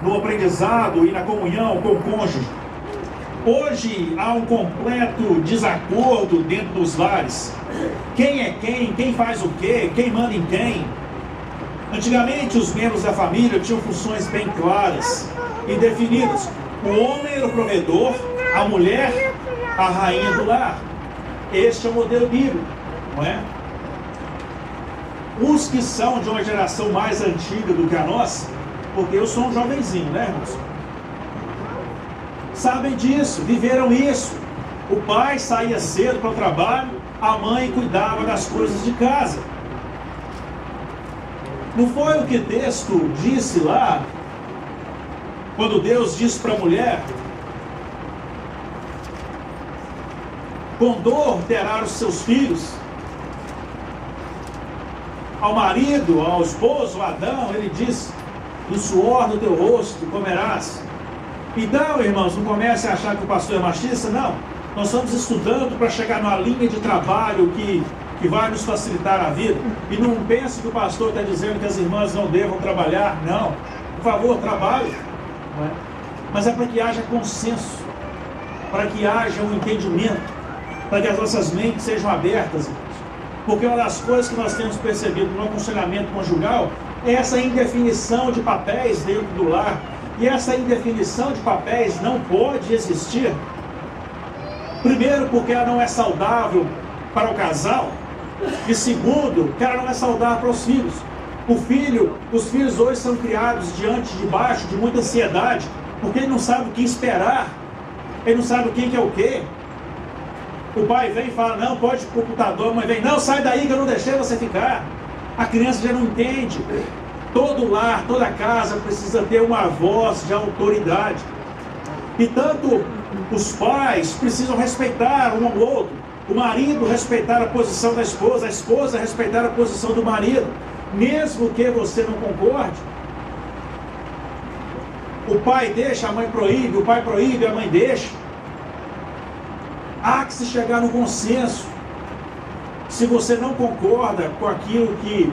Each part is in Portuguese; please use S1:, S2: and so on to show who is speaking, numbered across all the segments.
S1: no aprendizado e na comunhão com o cônjuge. Hoje há um completo desacordo dentro dos lares. Quem é quem faz o quê, quem manda em quem. Antigamente os membros da família tinham funções bem claras e definidas. O homem era o provedor, a mulher a rainha do lar. Este é o modelo bíblico, não é? Os que são de uma geração mais antiga do que a nossa, porque eu sou um jovenzinho, né, irmãos? Sabem disso, viveram isso. O pai saía cedo para o trabalho, a mãe cuidava das coisas de casa. Não foi o que o texto disse lá, quando Deus disse para a mulher: com dor terá os seus filhos. Ao marido, ao esposo, Adão, ele diz: do suor do teu rosto comerás. Então, irmãos, não comece a achar que o pastor é machista, não. Nós estamos estudando para chegar numa linha de trabalho que vai nos facilitar a vida. E não pense que o pastor está dizendo que as irmãs não devam trabalhar. Não. Por favor, trabalhe. Não é? Mas é para que haja consenso, para que haja um entendimento, para que as nossas mentes sejam abertas, irmãos. Porque uma das coisas que nós temos percebido no aconselhamento conjugal é essa indefinição de papéis dentro do lar. E essa indefinição de papéis não pode existir. Primeiro, porque ela não é saudável para o casal. E segundo, que ela não é saudável para os filhos. Os filhos hoje são criados debaixo de muita ansiedade, porque ele não sabe o que esperar. Ele não sabe o que é o quê. O pai vem e fala: não, pode ir para o computador. A mãe vem: não, sai daí que eu não deixei você ficar. A criança já não entende. Todo lar, toda casa precisa ter uma voz de autoridade. E tanto os pais precisam respeitar um ao outro. O marido respeitar a posição da esposa, a esposa respeitar a posição do marido. Mesmo que você não concorde. O pai deixa, a mãe proíbe, o pai proíbe, a mãe deixa. Há que se chegar no consenso. Se você não concorda com aquilo que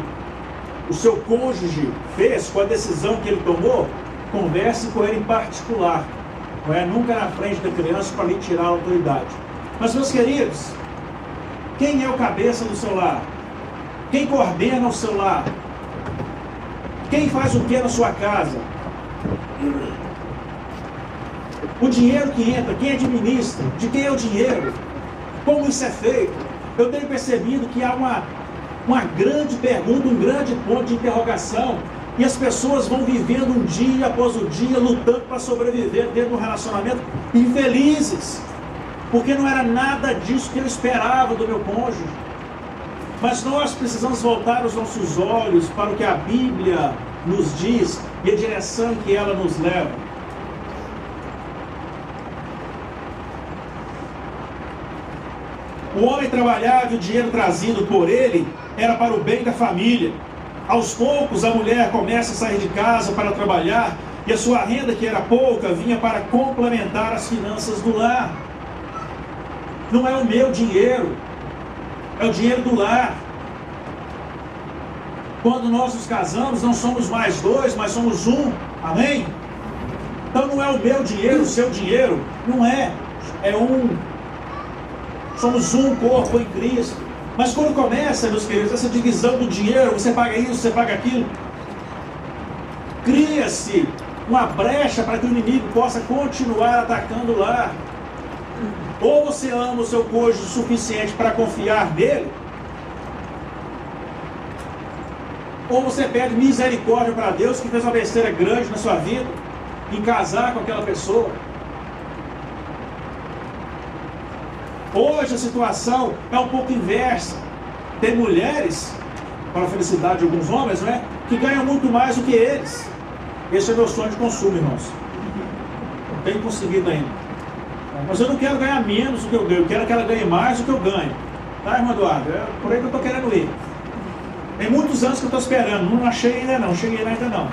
S1: o seu cônjuge fez, com a decisão que ele tomou, converse com ele em particular. Não é nunca na frente da criança para lhe tirar a autoridade. Mas, meus queridos, quem é o cabeça do seu lar? Quem coordena o seu lar? Quem faz o que na sua casa? O dinheiro que entra, quem administra? De quem é o dinheiro? Como isso é feito? Eu tenho percebido que há uma grande pergunta, um grande ponto de interrogação, e as pessoas vão vivendo um dia após o dia, lutando para sobreviver dentro de um relacionamento, infelizes, porque não era nada disso que eu esperava do meu cônjuge. Mas nós precisamos voltar os nossos olhos para o que a Bíblia nos diz e a direção em que ela nos leva. O homem trabalhava e o dinheiro trazido por ele era para o bem da família. Aos poucos a mulher começa a sair de casa para trabalhar e a sua renda, que era pouca, vinha para complementar as finanças do lar. Não é o meu dinheiro, é o dinheiro do lar. Quando nós nos casamos, não somos mais dois, mas somos um. Amém? Então não é o meu dinheiro, o seu dinheiro. Não é. É um. Somos um corpo em Cristo. Mas quando começa, meus queridos, essa divisão do dinheiro, você paga isso, você paga aquilo, cria-se uma brecha para que o inimigo possa continuar atacando o lar. Ou você ama o seu cônjuge o suficiente para confiar nele, ou você pede misericórdia para Deus, que fez uma besteira grande na sua vida, em casar com aquela pessoa. Hoje a situação é um pouco inversa. Tem mulheres, para a felicidade de alguns homens, não é? Que ganham muito mais do que eles. Esse é meu sonho de consumo, irmãos. Não tenho conseguido ainda. Mas eu não quero ganhar menos do que eu ganho. Eu quero que ela ganhe mais do que eu ganho. Tá, irmão Eduardo? É por aí que eu estou querendo ir. Tem muitos anos que eu estou esperando. Não achei ainda não. Cheguei lá ainda não.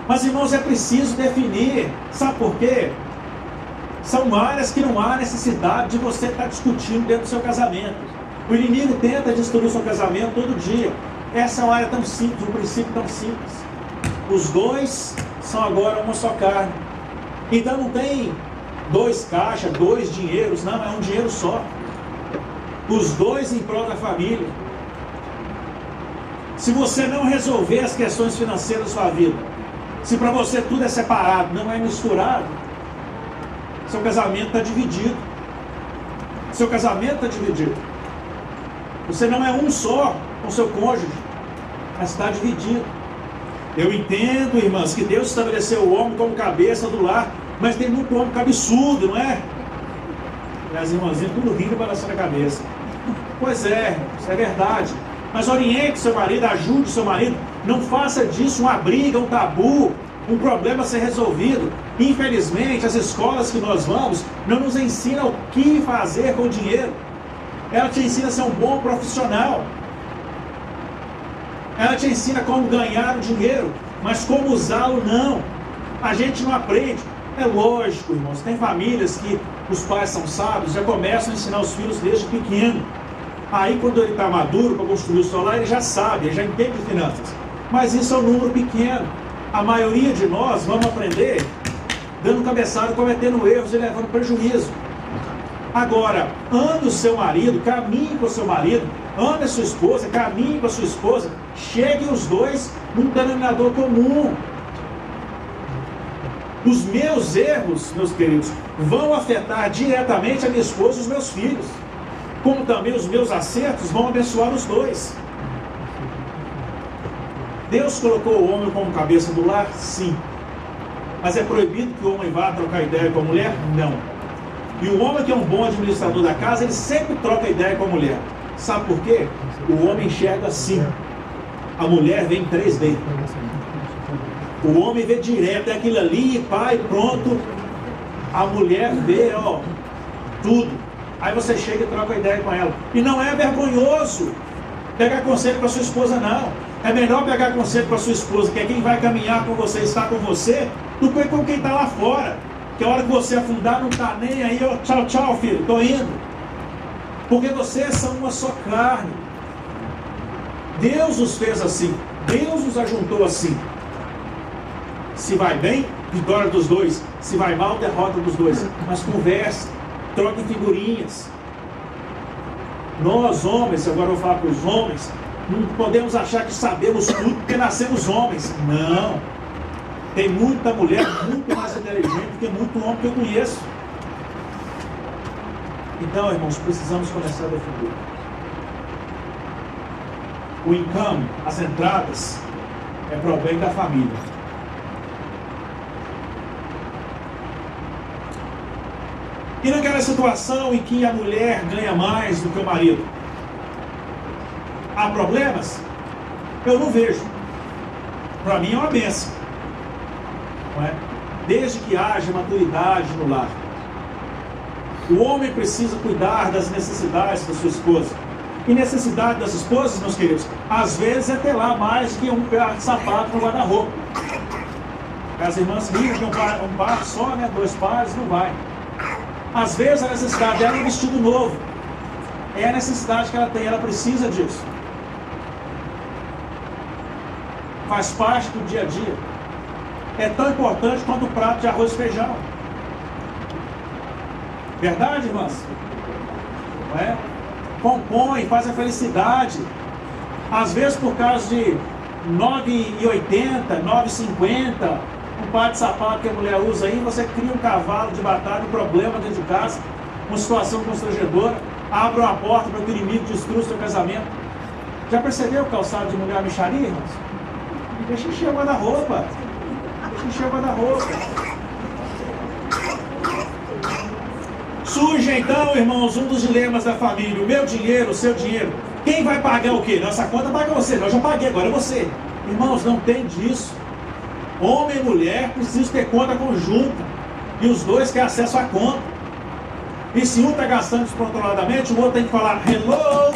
S1: Mas, irmãos, é preciso definir. Sabe por quê? São áreas que não há necessidade de você estar discutindo dentro do seu casamento. O inimigo tenta destruir o seu casamento todo dia. Essa é uma área tão simples, um princípio tão simples. Os dois são agora uma só carne. Então não tem 2 caixas, 2 dinheiros, não, é um dinheiro só. Os 2 em prol da família. Se você não resolver as questões financeiras da sua vida, se para você tudo é separado, não é misturado, seu casamento está dividido. Seu casamento está dividido. Você não é um só com seu cônjuge, mas está dividido. Eu entendo, irmãs, que Deus estabeleceu o homem como cabeça do lar, mas tem muito homem cabeçudo, não é? E as irmãzinhas tudo rindo e balançando a cabeça. Pois é, isso é verdade. Mas oriente seu marido, ajude seu marido. Não faça disso uma briga, um tabu, um problema a ser resolvido. Infelizmente, as escolas que nós vamos não nos ensinam o que fazer com o dinheiro. Ela te ensina a ser um bom profissional. Ela te ensina como ganhar o dinheiro, mas como usá-lo não. A gente não aprende. É lógico, irmãos, tem famílias que os pais são sábios, já começam a ensinar os filhos desde pequeno. Aí quando ele está maduro para construir o seu lar, ele já sabe, ele já entende de finanças. Mas isso é um número pequeno. A maioria de nós vamos aprender dando cabeçada, cometendo erros e levando prejuízo. Agora, ame o seu marido, caminhe com o seu marido, ame a sua esposa, caminhe com a sua esposa, cheguem os 2 num denominador comum. Os meus erros, meus queridos, vão afetar diretamente a minha esposa e os meus filhos, como também os meus acertos vão abençoar os 2. Deus colocou o homem como cabeça do lar? Sim. Mas é proibido que o homem vá trocar ideia com a mulher? Não. E o homem que é um bom administrador da casa, ele sempre troca ideia com a mulher. Sabe por quê? O homem enxerga assim. A mulher vê em 3D. O homem vê direto, é aquilo ali, pai, pronto. A mulher vê, ó, tudo. Aí você chega e troca ideia com ela. E não é vergonhoso pegar conselho com a sua esposa, não. É melhor pegar conselho com a sua esposa, que é quem vai caminhar com você, estar com você, do que com quem está lá fora. Que a hora que você afundar não está nem aí, ó, tchau, tchau, filho, estou indo. Porque vocês são uma só carne. Deus os fez assim. Deus os ajuntou assim. Se vai bem, vitória dos 2. Se vai mal, derrota dos 2. Mas conversa, troquem figurinhas. Nós, homens, agora eu vou falar para os homens, não podemos achar que sabemos tudo porque nascemos homens. Não. Tem muita mulher muito mais inteligente do que muito homem que eu conheço. Então, irmãos, precisamos começar a defender. O income, as entradas, é para o bem da família. E naquela situação em que a mulher ganha mais do que o marido, há problemas? Eu não vejo. Para mim é uma bênção. Não é? Desde que haja maturidade no lar. O homem precisa cuidar das necessidades da sua esposa. E necessidade das esposas, meus queridos, às vezes é ter lá mais que um par de sapato no guarda-roupa. As irmãs ricas que um par só, né? 2 pares, não vai. Às vezes a necessidade dela é um vestido novo. É a necessidade que ela tem, ela precisa disso. Faz parte do dia a dia. É tão importante quanto o prato de arroz e feijão. Verdade, irmãs? Não é? Compõe, faz a felicidade. Às vezes por causa de R$ 9,80, R$ 9,50, um par de sapato que a mulher usa aí, você cria um cavalo de batalha, um problema dentro de casa, uma situação constrangedora, abre uma porta para que o inimigo destrua o seu casamento. Já percebeu o calçado de mulher mixaria, irmãos? Deixa encher o guarda-roupa. Deixa encher o guarda-roupa. Surge então, irmãos, um dos dilemas da família. O meu dinheiro, o seu dinheiro. Quem vai pagar o quê? Nossa conta paga você. Nós já paguei, agora é você. Irmãos, não tem disso. Homem e mulher precisam ter conta conjunta. E os 2 têm acesso à conta. E se um está gastando descontroladamente, o outro tem que falar: hello!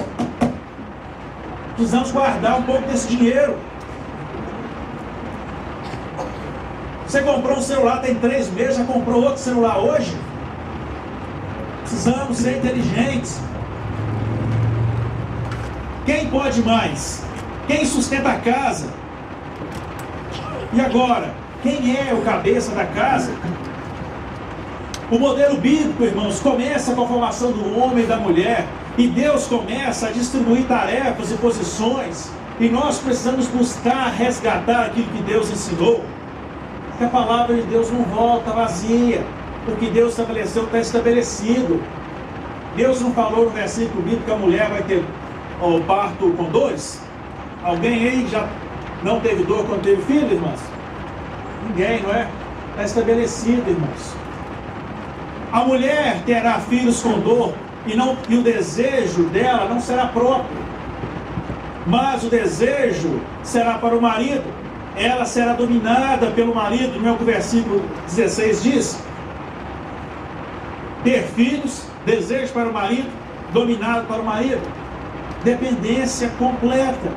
S1: Precisamos guardar um pouco desse dinheiro. Você comprou um celular tem 3 meses, já comprou outro celular hoje? Precisamos ser inteligentes. Quem pode mais? Quem sustenta a casa? E agora? Quem é o cabeça da casa? O modelo bíblico, irmãos, começa com a formação do homem e da mulher. E Deus começa a distribuir tarefas e posições. E nós precisamos buscar resgatar aquilo que Deus ensinou. Que a palavra de Deus não volta vazia. O que Deus estabeleceu está estabelecido. Deus não falou no versículo bíblico que a mulher vai ter o parto com dores? Alguém aí já não teve dor quando teve filho, irmãos? Ninguém, não é? Está estabelecido, irmãos. A mulher terá filhos com dor e o desejo dela não será próprio, mas o desejo será para o marido. Ela será dominada pelo marido, não é o que o versículo 16 diz? Ter filhos, desejo para o marido, dominado para o marido. Dependência completa.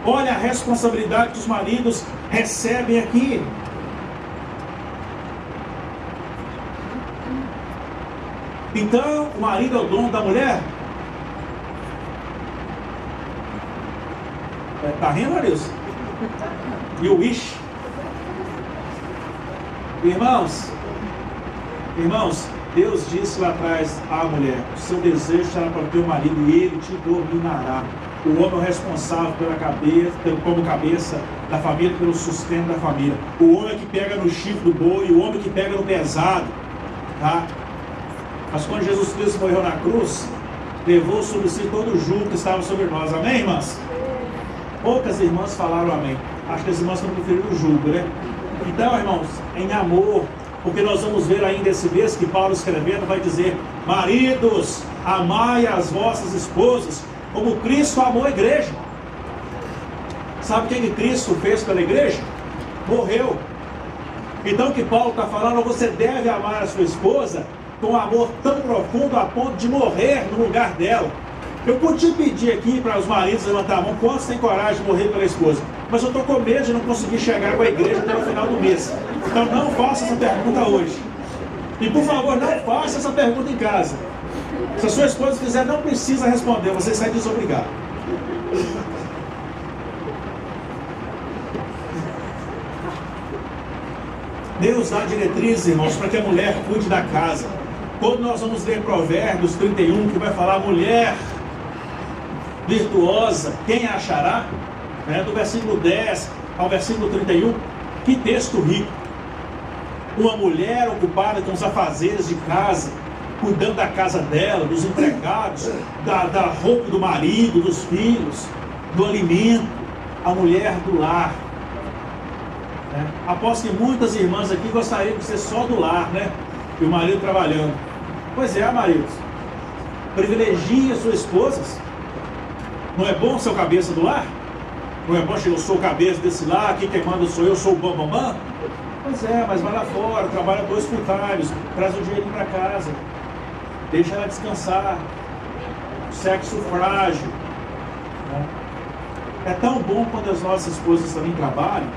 S1: Olha a responsabilidade que os maridos recebem aqui. Então, o marido é o dono da mulher? Está rindo, Arilson? E o wish? Irmãos, Deus disse lá atrás à mulher: o seu desejo será para o teu marido e ele te dominará. O homem é o responsável como cabeça da família, pelo sustento da família. O homem é que pega no chifre do boi, o homem que pega no pesado, tá? Mas quando Jesus Cristo morreu na cruz, levou sobre si todo o jugo que estava sobre nós. Amém, irmãs? Poucas irmãs falaram amém. Acho que as irmãs estão preferindo o jugo, né? Então, irmãos, em amor, porque nós vamos ver ainda esse mês que Paulo escrevendo vai dizer: maridos, amai as vossas esposas, como Cristo amou a igreja. Sabe o que Cristo fez pela igreja? Morreu. Então o que Paulo está falando: você deve amar a sua esposa com um amor tão profundo a ponto de morrer no lugar dela. Eu podia pedir aqui para os maridos levantar a mão, quantos têm coragem de morrer pela esposa? Mas eu estou com medo de não conseguir chegar com a igreja até o final do mês. Então não faça essa pergunta hoje. E por favor, não faça essa pergunta em casa. Se a sua esposa fizer, não precisa responder, você sai desobrigado. Deus dá diretrizes, irmãos, para que a mulher cuide da casa. Quando nós vamos ler Provérbios 31, que vai falar mulher virtuosa, quem a achará? Do versículo 10 ao versículo 31, que texto rico. Uma mulher ocupada com os afazeres de casa, cuidando da casa dela, dos empregados, da roupa do marido, dos filhos, do alimento, a mulher do lar. Aposto que muitas irmãs aqui gostariam de ser só do lar, né? E o marido trabalhando. Pois é, maridos, privilegie as suas esposas. Não é bom ser o cabeça do lar? Não é bom que eu sou o cabeça desse lar, aqui quem manda sou eu, sou o bambambam? Pois é, mas vai lá fora, trabalha 2 full-times, traz o dinheiro para casa, deixa ela descansar. Sexo frágil. É tão bom quando as nossas esposas também trabalham,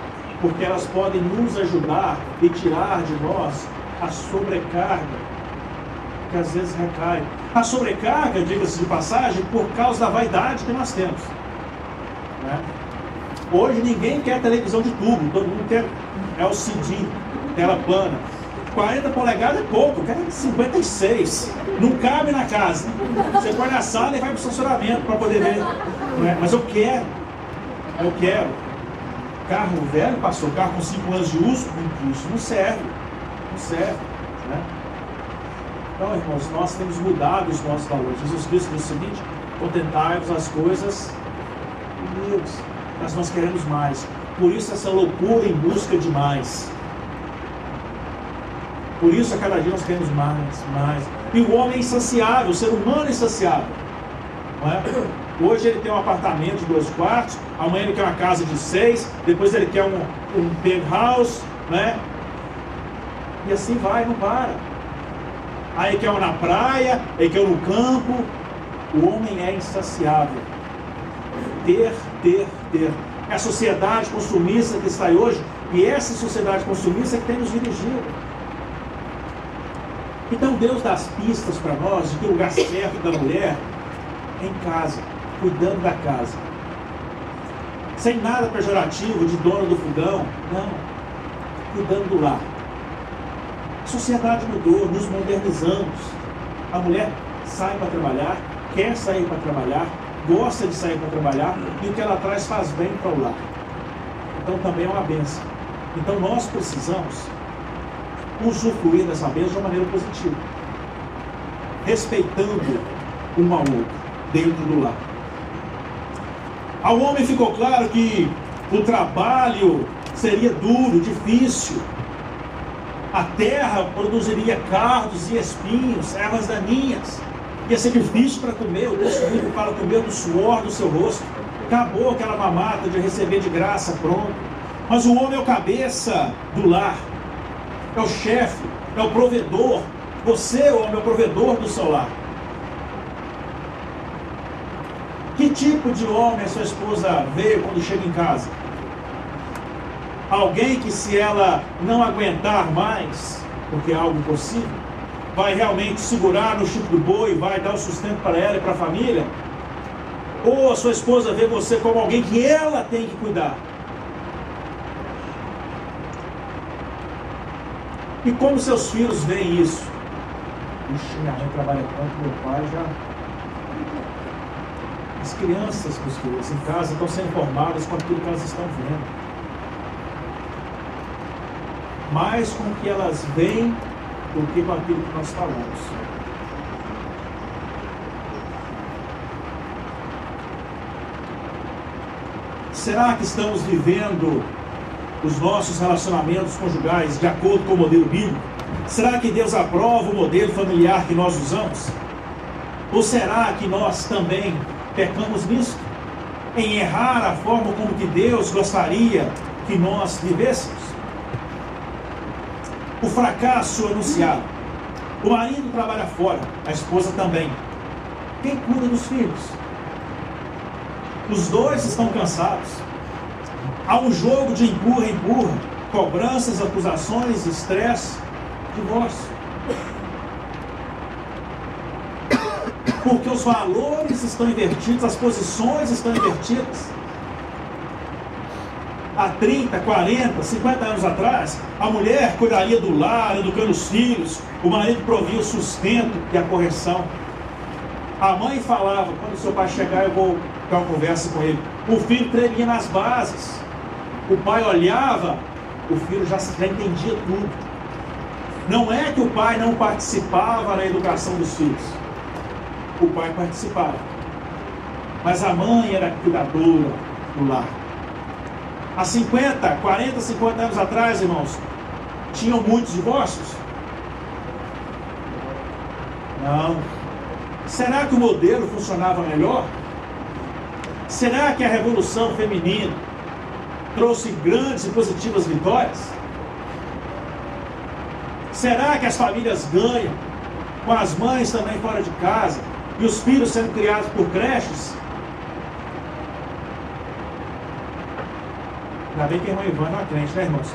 S1: porque elas podem nos ajudar e tirar de nós a sobrecarga que às vezes recai. A sobrecarga, diga-se de passagem, por causa da vaidade que nós temos. Hoje ninguém quer televisão de tubo, todo mundo quer LCD, tela plana. 40 polegadas é pouco, eu quero 56. Não cabe na casa. Você põe na sala e vai para o estacionamento para poder ver. Mas eu quero. Carro velho, pastor, carro com 5 anos de uso, isso não serve. Então, irmãos, nós temos mudado os nossos valores. Jesus Cristo disse o seguinte: contentai-vos as coisas de Deus, mas nós queremos mais. Por isso essa loucura em busca de mais. Por isso a cada dia nós queremos mais. E o homem é insaciável, o ser humano é insaciável. Não é? Hoje ele tem um apartamento de 2 quartos, amanhã ele quer uma casa de 6, depois ele quer um penthouse, né? E assim vai, não para. Aí ele quer um na praia, ele quer um no campo. O homem é insaciável. Ter. É a sociedade consumista que está aí hoje, e essa sociedade consumista é que tem nos dirigido. Então Deus dá as pistas para nós de que o lugar certo da mulher é em casa, cuidando da casa. sem nada pejorativo de dono do fogão, não, cuidando do lar. A sociedade mudou, nos modernizamos. A mulher sai para trabalhar, quer sair para trabalhar, gosta de sair para trabalhar, e o que ela traz faz bem para o lar. Então também é uma bênção. Então nós precisamos usufruir dessa bênção de uma maneira positiva, respeitando um ao outro dentro do lar. Ao homem ficou claro que o trabalho seria duro, difícil. A terra produziria cardos e espinhos, ervas daninhas. Ia ser difícil para comer, o Deus vivo para comer do suor do seu rosto. Acabou aquela mamata de receber de graça, pronto. Mas o homem é o cabeça do lar, é o chefe, é o provedor. Você, homem, é o provedor do seu lar. Que tipo de homem a sua esposa vê quando chega em casa? Alguém que, se ela não aguentar mais, porque é algo possível, vai realmente segurar no chifre do boi, vai dar o sustento para ela e para a família? Ou a sua esposa vê você como alguém que ela tem que cuidar? E como seus filhos veem isso? Ixi, minha mãe trabalha tanto, meu pai já... As crianças, meus filhos, em casa estão sendo formadas com aquilo que elas estão vendo. Mais com o que elas veem do que com aquilo que nós falamos. Será que estamos vivendo os nossos relacionamentos conjugais de acordo com o modelo bíblico? Será que Deus aprova o modelo familiar que nós usamos? Ou será que nós também pecamos nisso? Em errar a forma como que Deus gostaria que nós vivêssemos? O fracasso anunciado. O marido trabalha fora, a esposa também. Quem cuida dos filhos? Os dois estão cansados. Há um jogo de empurra, cobranças, acusações, estresse, divórcio. Porque os valores estão invertidos, as posições estão invertidas. Há 30, 40, 50 anos atrás, a mulher cuidaria do lar, educando os filhos, o marido provia o sustento e a correção. A mãe falava, quando seu pai chegar eu vou dar uma conversa com ele. O filho tremia nas bases. O pai olhava, o filho já entendia tudo. Não é que o pai não participava na educação dos filhos. O pai participava. Mas a mãe era cuidadora do lar. Há 50, 40, 50 anos atrás, irmãos, tinham muitos divórcios? Não. Será que o modelo funcionava melhor? Será que a revolução feminina trouxe grandes e positivas vitórias? Será que as famílias ganham com as mães também fora de casa e os filhos sendo criados por creches? Ainda bem que a irmã Ivana não é crente, né, irmãos?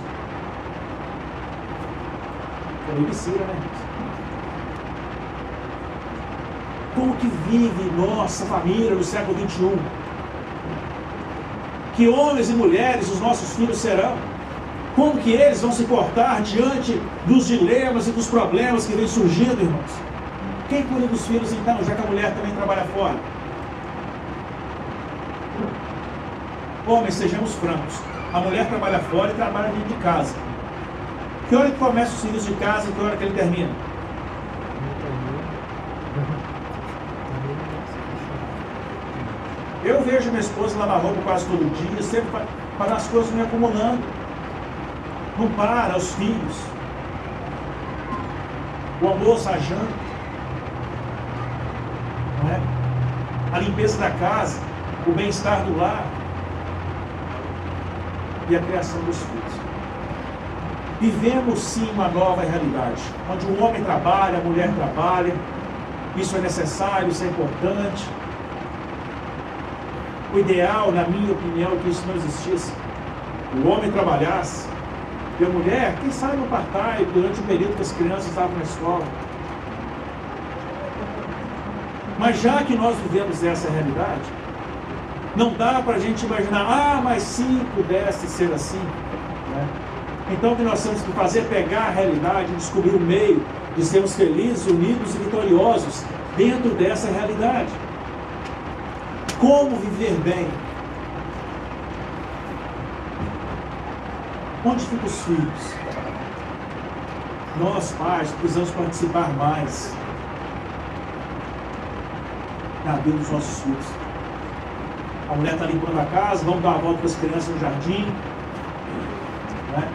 S1: Foi obscura, né, irmãos? Como que vive nossa família no século XXI? Que homens e mulheres os nossos filhos serão? Como que eles vão se portar diante dos dilemas e dos problemas que vêm surgindo, irmãos? Quem cuida dos filhos então, já que a mulher também trabalha fora? Homens, sejamos francos. A mulher trabalha fora e trabalha dentro de casa. Que hora que começa os serviços de casa e que hora que ele termina? Eu vejo minha esposa lavar roupa quase todo dia, sempre para as coisas me acumulando. Não para, os filhos. O almoço, a janta. Não é? A limpeza da casa, o bem-estar do lar. E a criação dos filhos. Vivemos sim uma nova realidade, onde o homem trabalha, a mulher trabalha. Isso é necessário, isso é importante. O ideal, na minha opinião, é que isso não existisse. O homem trabalhasse e a mulher, quem sabe no part-time, durante o período que as crianças estavam na escola. Mas já que nós vivemos essa realidade, Não dá para a gente imaginar, mas se pudesse ser assim, né? Então o que nós temos que fazer é pegar a realidade e descobrir o meio de sermos felizes, unidos e vitoriosos dentro dessa realidade. Como viver bem? Onde ficam os filhos? Nós, pais, precisamos participar mais da vida dos nossos filhos. A mulher está limpando a casa, vamos dar uma volta com as crianças no jardim, né?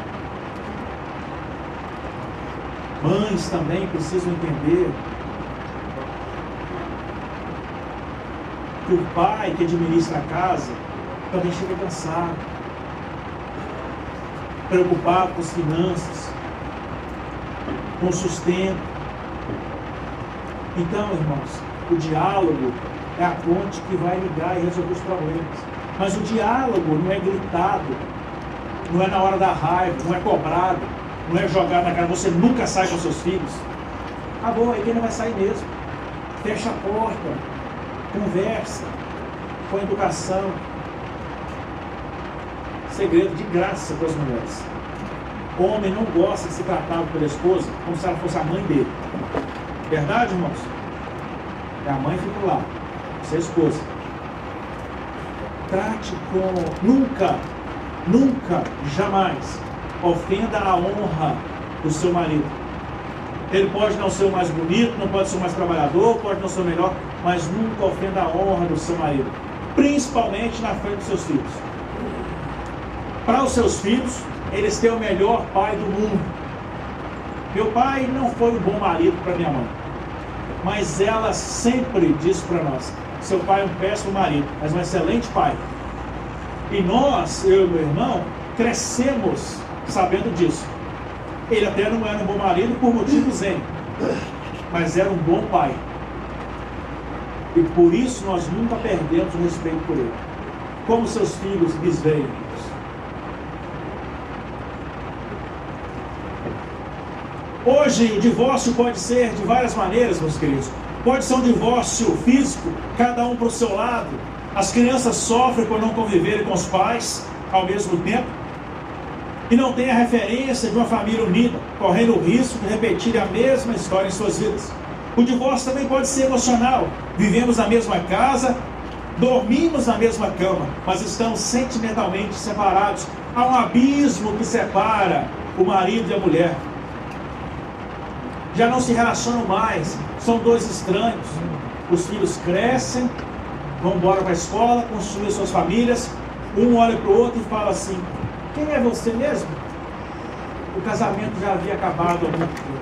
S1: Mães também precisam entender que o pai que administra a casa também chega cansado, preocupado com as finanças, com o sustento. Então, irmãos, o diálogo é a ponte que vai ligar e resolver os problemas. Mas o diálogo não é gritado, não é na hora da raiva, não é cobrado, não é jogado na cara. Você nunca sai com seus filhos. Acabou, aí quem não vai sair mesmo. Fecha a porta, conversa, com educação. Segredo de graça para as mulheres. O homem não gosta de ser tratado pela esposa como se ela fosse a mãe dele. Verdade, irmãos? E a mãe fica lá, você é a esposa. Trate com... Nunca, jamais ofenda a honra do seu marido. Ele pode não ser o mais bonito, não pode ser o mais trabalhador, pode não ser o melhor, mas nunca ofenda a honra do seu marido. Principalmente na frente dos seus filhos. Para os seus filhos, eles têm o melhor pai do mundo. Meu pai não foi um bom marido para minha mãe, mas ela sempre disse para nós: seu pai é um péssimo marido, mas um excelente pai. E nós, eu e meu irmão, crescemos sabendo disso. Ele até não era um bom marido por motivos N, mas era um bom pai. E por isso nós nunca perdemos o respeito por ele. Como seus filhos lhes veem. Hoje o divórcio pode ser de várias maneiras, meus queridos. Pode ser um divórcio físico, cada um para o seu lado. As crianças sofrem por não conviverem com os pais ao mesmo tempo e não têm a referência de uma família unida, correndo o risco de repetir a mesma história em suas vidas. O divórcio também pode ser emocional. Vivemos na mesma casa, dormimos na mesma cama, mas estamos sentimentalmente separados. Há um abismo que separa o marido e a mulher. Já não se relacionam mais, são dois estranhos. Os filhos crescem, vão embora para a escola, construem suas famílias. Um olha para o outro e fala assim: quem é você mesmo? O casamento já havia acabado há muito tempo.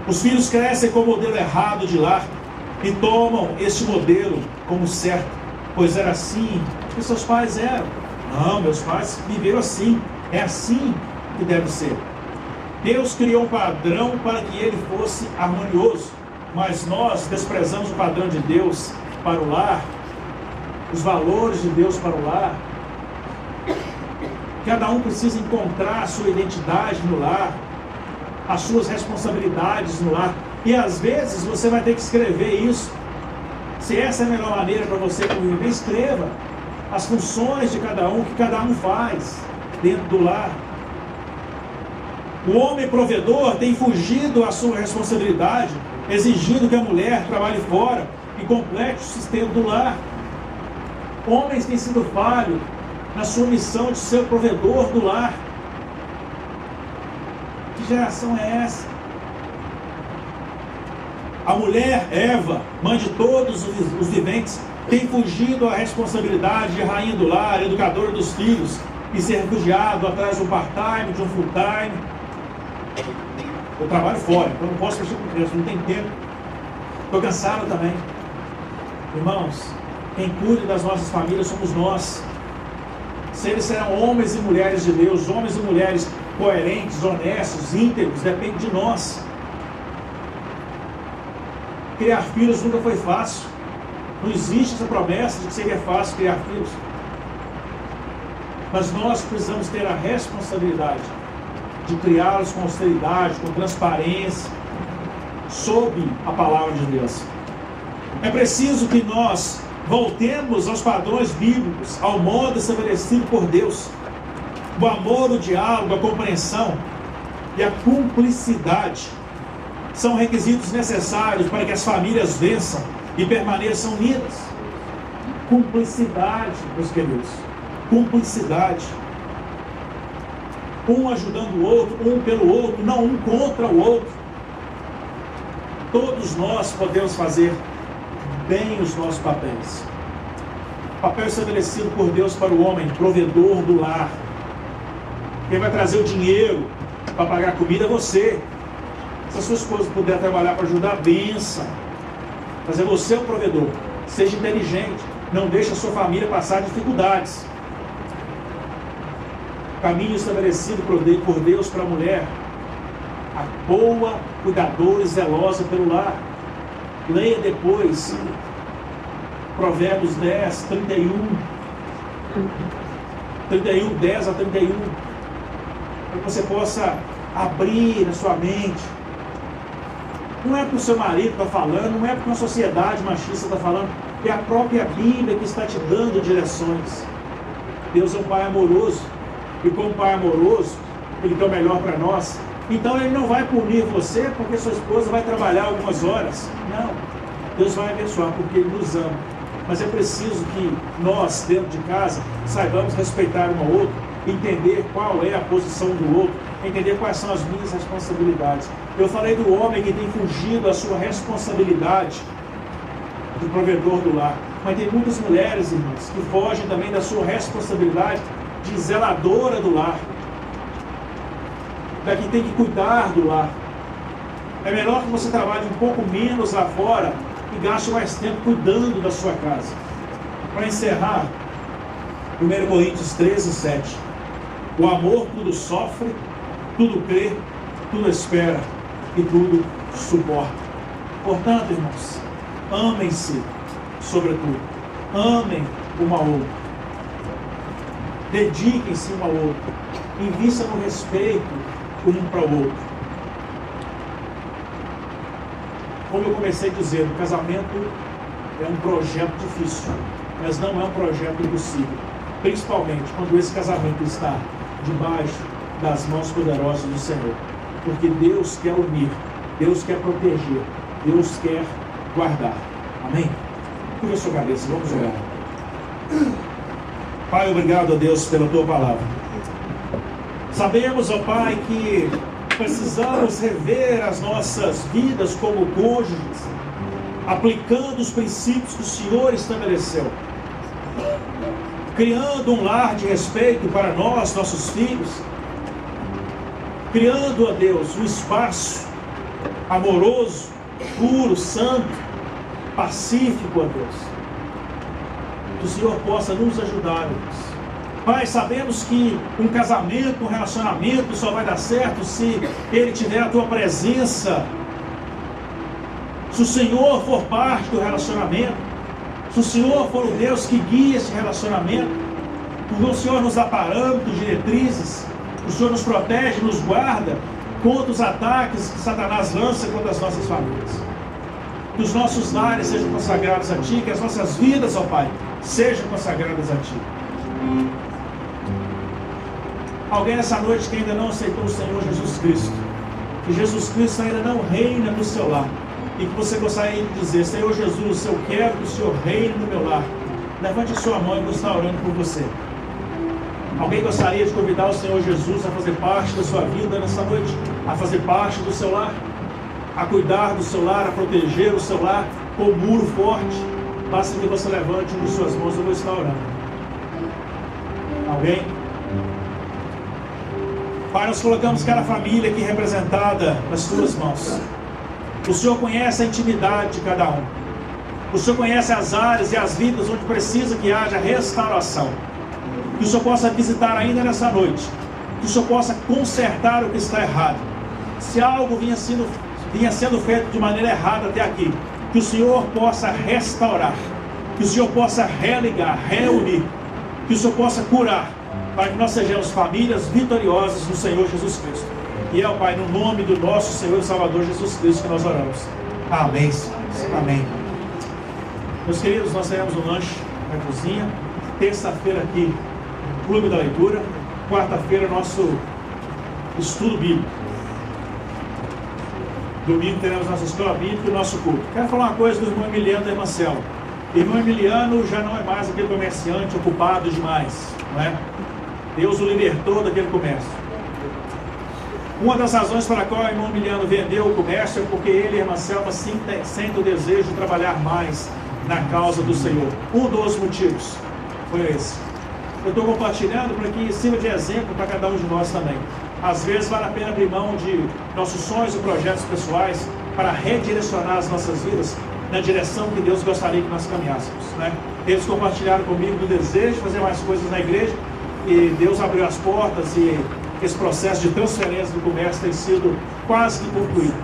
S1: Os filhos crescem com o modelo errado de lar e tomam este modelo como certo, pois era assim que seus pais eram. Não, meus pais viveram assim, é assim que deve ser. Deus criou um padrão para que ele fosse harmonioso, mas nós desprezamos o padrão de Deus para o lar, os valores de Deus para o lar. Cada um precisa encontrar a sua identidade no lar, as suas responsabilidades no lar, e às vezes você vai ter que escrever isso. Se essa é a melhor maneira para você conviver, escreva as funções de cada um, que cada um faz dentro do lar. O homem provedor tem fugido à sua responsabilidade, exigindo que a mulher trabalhe fora e complete o sistema do lar. Homens têm sido falhos na sua missão de ser o provedor do lar. Que geração é essa? A mulher, Eva, mãe de todos os viventes, tem fugido à responsabilidade de rainha do lar, educadora dos filhos, e se refugiado atrás de um part-time, de um full-time. Eu trabalho fora, então não posso mexer com criança, não tem tempo. Estou cansado também. Irmãos, quem cuida das nossas famílias somos nós. Se eles serão homens e mulheres de Deus, homens e mulheres coerentes, honestos, íntegros, depende de nós. Criar filhos nunca foi fácil. Não existe essa promessa de que seria fácil criar filhos. Mas nós precisamos ter a responsabilidade de criá-los com austeridade, com transparência, sob a palavra de Deus. É preciso que nós voltemos aos padrões bíblicos, ao modo estabelecido por Deus. O amor, o diálogo, a compreensão e a cumplicidade são requisitos necessários para que as famílias vençam e permaneçam unidas. Cumplicidade, meus queridos. Cumplicidade. Um ajudando o outro, um pelo outro, não um contra o outro. Todos nós podemos fazer bem os nossos papéis. O papel estabelecido por Deus para o homem, provedor do lar. Quem vai trazer o dinheiro para pagar a comida é você. Se a sua esposa puder trabalhar para ajudar, benção. Mas é você o provedor. Seja inteligente. Não deixe a sua família passar dificuldades. Caminho estabelecido por Deus para a mulher. A boa, cuidadora e zelosa pelo lar. Leia depois Provérbios 10, 31. 10 a 31. Para que você possa abrir a sua mente. Não é porque o seu marido está falando, não é porque a sociedade machista está falando, é a própria Bíblia que está te dando direções. Deus é um Pai amoroso, e como Pai amoroso, Ele quer o melhor para nós. Então Ele não vai punir você porque sua esposa vai trabalhar algumas horas. Não, Deus vai abençoar porque Ele nos ama. Mas é preciso que nós, dentro de casa, saibamos respeitar um ao outro, entender qual é a posição do outro, entender quais são as minhas responsabilidades. Eu falei do homem que tem fugido da sua responsabilidade de provedor do lar, mas tem muitas mulheres, irmãos, que fogem também da sua responsabilidade de zeladora do lar, da que tem que cuidar do lar. É melhor que você trabalhe um pouco menos lá fora e gaste mais tempo cuidando da sua casa. Para encerrar, 1 Coríntios 13, 7. O amor tudo sofre, tudo crê, tudo espera e tudo suporta. Portanto, irmãos, amem-se sobretudo. Amem um ao outro. Dediquem-se um ao outro. Invista no respeito um para o outro. Como eu comecei dizendo, o casamento é um projeto difícil, mas não é um projeto impossível. Principalmente quando esse casamento está debaixo das mãos poderosas do Senhor. Porque Deus quer unir, Deus quer proteger, Deus quer guardar. Amém? Curva a sua cabeça, vamos orar. Pai, obrigado a Deus pela Tua palavra. Sabemos, ó Pai, que precisamos rever as nossas vidas como cônjuges, aplicando os princípios que o Senhor estabeleceu, criando um lar de respeito para nós, nossos filhos, criando, ó Deus, um espaço amoroso, puro, santo, pacífico, ó Deus. Que o Senhor possa nos ajudar, Deus. Pai, sabemos que um casamento, um relacionamento só vai dar certo se ele tiver a Tua presença. Se o Senhor for parte do relacionamento, se o Senhor for o Deus que guia esse relacionamento, porque o Senhor nos dá parâmetros, diretrizes, o Senhor nos protege, nos guarda contra os ataques que Satanás lança contra as nossas famílias. Que os nossos lares sejam consagrados a Ti, que as nossas vidas, ó Pai, sejam consagradas a Ti. Alguém nessa noite que ainda não aceitou o Senhor Jesus Cristo, que Jesus Cristo ainda não reina no seu lar, e que você gostaria de dizer: Senhor Jesus, eu quero que o Senhor reine no meu lar. Levante a sua mão e eu vou estar orando por você. Alguém gostaria de convidar o Senhor Jesus a fazer parte da sua vida nessa noite, a fazer parte do seu lar, a cuidar do seu lar, a proteger o seu lar com um muro forte? Basta que você levante uma de suas mãos e eu vou estar orando. Alguém? Pai, nós colocamos cada família aqui representada nas Tuas mãos. O Senhor conhece a intimidade de cada um. O Senhor conhece as áreas e as vidas onde precisa que haja restauração. Que o Senhor possa visitar ainda nessa noite. Que o Senhor possa consertar o que está errado. Se algo vinha sendo feito de maneira errada até aqui, que o Senhor possa restaurar. Que o Senhor possa religar, reunir. Que o Senhor possa curar, para que nós sejamos famílias vitoriosas no Senhor Jesus Cristo. E é, ó Pai, no nome do nosso Senhor e Salvador Jesus Cristo que nós oramos. Amém. Amém. Meus queridos, nós teremos um lanche na cozinha. Terça-feira aqui, Clube da Leitura. Quarta-feira, nosso estudo bíblico. Domingo teremos nossa escola bíblica e o nosso culto. Quero falar uma coisa do irmão Emiliano da irmã Selma. Irmão Emiliano já não é mais aquele comerciante ocupado demais, não é? Deus o libertou daquele comércio. Uma das razões pela qual o irmão Emiliano vendeu o comércio é porque ele e a irmã Selma sentem o desejo de trabalhar mais na causa do Senhor. Um dos motivos foi esse. Eu estou compartilhando para que sirva de exemplo para cada um de nós também. Às vezes vale a pena abrir mão de nossos sonhos e projetos pessoais para redirecionar as nossas vidas na direção que Deus gostaria que nós caminhássemos, né? Eles compartilharam comigo do desejo de fazer mais coisas na igreja e Deus abriu as portas e esse processo de transferência do comércio tem sido quase que concluído.